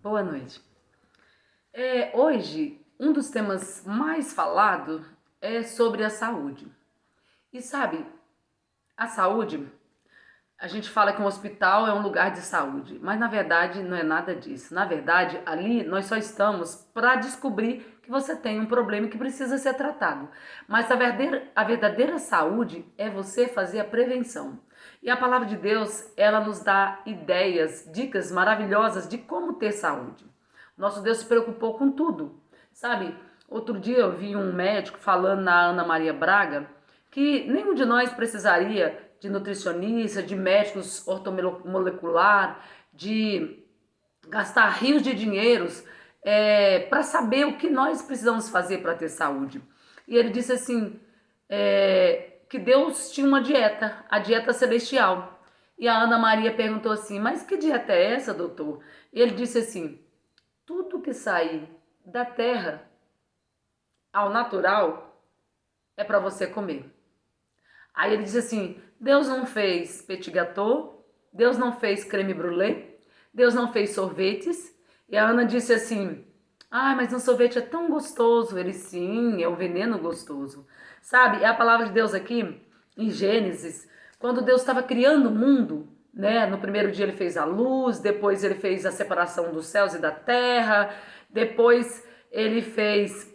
Boa noite. Hoje, um dos temas mais falados é sobre a saúde. E sabe, a saúde, a gente fala que um hospital é um lugar de saúde, mas na verdade não é nada disso. Na verdade, ali nós só estamos para descobrir que você tem um problema que precisa ser tratado. Mas a verdadeira saúde é você fazer a prevenção. E a palavra de Deus, ela nos dá ideias, dicas maravilhosas de como ter saúde. Nosso Deus se preocupou com tudo, sabe? Outro dia eu vi um médico falando na Ana Maria Braga que nenhum de nós precisaria de nutricionista, de médicos ortomolecular, de gastar rios de dinheiros para saber o que nós precisamos fazer para ter saúde. E ele disse assim, que Deus tinha uma dieta, a dieta celestial. E a Ana Maria perguntou assim, mas que dieta é essa, doutor? E ele disse assim, tudo que sair da terra ao natural é para você comer. Aí ele disse assim, Deus não fez petit gâteau, Deus não fez creme brulee, Deus não fez sorvetes. E a Ana disse assim, mas um sorvete é tão gostoso. Ele, sim, é um veneno gostoso. Sabe, é a palavra de Deus aqui, em Gênesis, quando Deus estava criando o mundo, né? No primeiro dia ele fez a luz, depois ele fez a separação dos céus e da terra, depois ele fez...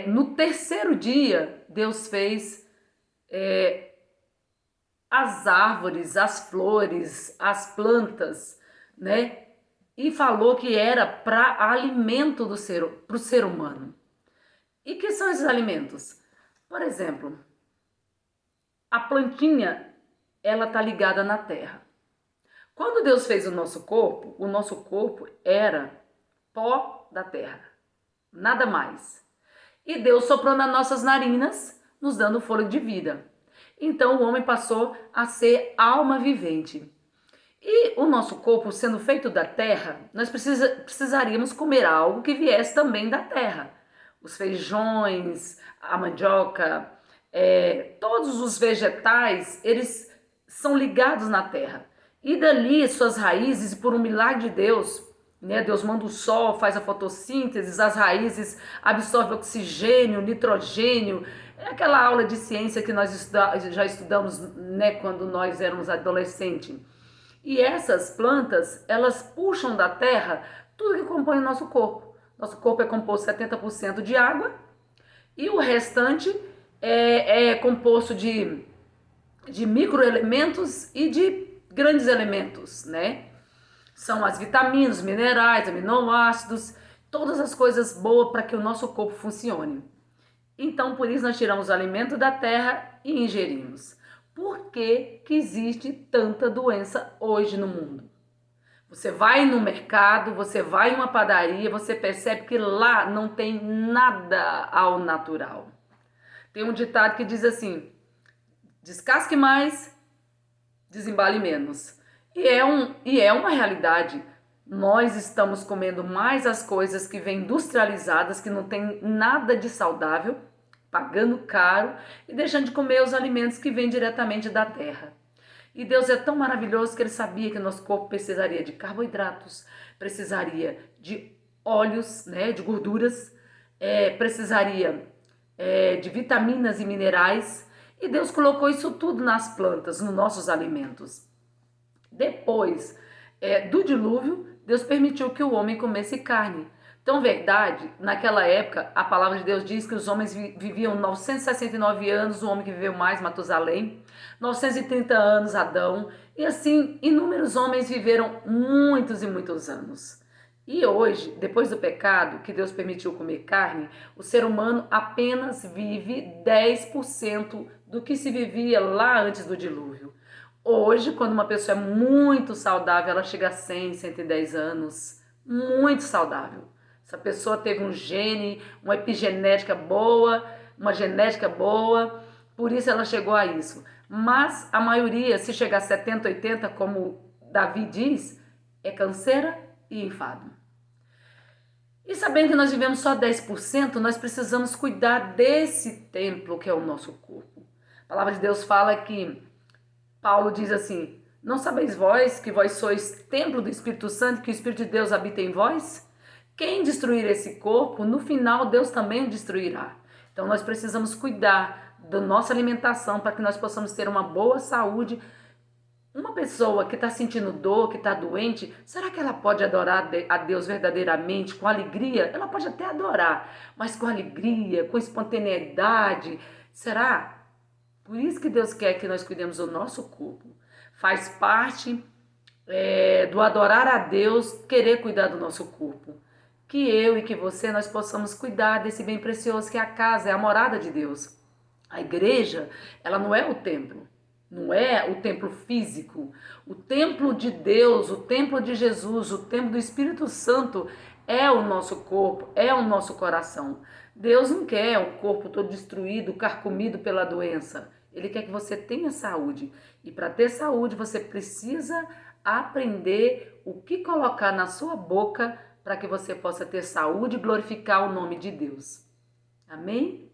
no terceiro dia, Deus fez as árvores, as flores, as plantas, né? E falou que era para alimento para o ser humano. E que são esses alimentos? Por exemplo, a plantinha, ela tá ligada na terra. Quando Deus fez o nosso corpo era pó da terra, nada mais. E Deus soprou nas nossas narinas, nos dando fôlego de vida. Então o homem passou a ser alma vivente. E o nosso corpo sendo feito da terra, nós precisaríamos comer algo que viesse também da terra. Os feijões, a mandioca, todos os vegetais, eles são ligados na terra. E dali suas raízes, por um milagre de Deus, né? Deus manda o sol, faz a fotossíntese, as raízes absorvem oxigênio, nitrogênio. É aquela aula de ciência que nós já estudamos, né, quando nós éramos adolescentes. E essas plantas, elas puxam da terra tudo que compõe o nosso corpo. Nosso corpo é composto 70% de água e o restante é composto de microelementos e de grandes elementos, né? São as vitaminas, minerais, aminoácidos, todas as coisas boas para que o nosso corpo funcione. Então, por isso nós tiramos o alimento da terra e ingerimos. Por que que existe tanta doença hoje no mundo? Você vai no mercado, você vai em uma padaria, você percebe que lá não tem nada ao natural. Tem um ditado que diz assim, descasque mais, desembale menos. E é uma realidade. Nós estamos comendo mais as coisas que vêm industrializadas, que não tem nada de saudável, pagando caro e deixando de comer os alimentos que vêm diretamente da terra. E Deus é tão maravilhoso que Ele sabia que nosso corpo precisaria de carboidratos, precisaria de óleos, né, de gorduras, precisaria de vitaminas e minerais. E Deus colocou isso tudo nas plantas, nos nossos alimentos. Depois do dilúvio, Deus permitiu que o homem comesse carne. Então, verdade, naquela época, a palavra de Deus diz que os homens viviam 969 anos, o homem que viveu mais, Matusalém, 930 anos, Adão, e assim, inúmeros homens viveram muitos e muitos anos. E hoje, depois do pecado, que Deus permitiu comer carne, o ser humano apenas vive 10% do que se vivia lá antes do dilúvio. Hoje, quando uma pessoa é muito saudável, ela chega a 100, 110 anos, muito saudável. Essa pessoa teve um gene, uma epigenética boa, uma genética boa, por isso ela chegou a isso. Mas a maioria, se chegar a 70, 80, como Davi diz, é canseira e enfado. E sabendo que nós vivemos só 10%, nós precisamos cuidar desse templo que é o nosso corpo. A palavra de Deus fala que, Paulo diz assim, Não sabeis vós que vós sois templo do Espírito Santo, que o Espírito de Deus habita em vós? Quem destruir esse corpo, no final Deus também o destruirá. Então nós precisamos cuidar da nossa alimentação para que nós possamos ter uma boa saúde. Uma pessoa que está sentindo dor, que está doente, será que ela pode adorar a Deus verdadeiramente, com alegria? Ela pode até adorar, mas com alegria, com espontaneidade. Será? Por isso que Deus quer que nós cuidemos do nosso corpo. Faz parte do adorar a Deus, querer cuidar do nosso corpo. Que eu e que você, nós possamos cuidar desse bem precioso que é a casa, é a morada de Deus. A igreja, ela não é o templo. Não é o templo físico. O templo de Deus, o templo de Jesus, o templo do Espírito Santo é o nosso corpo, é o nosso coração. Deus não quer um corpo todo destruído, carcomido pela doença. Ele quer que você tenha saúde. E para ter saúde, você precisa aprender o que colocar na sua boca para que você possa ter saúde e glorificar o nome de Deus. Amém?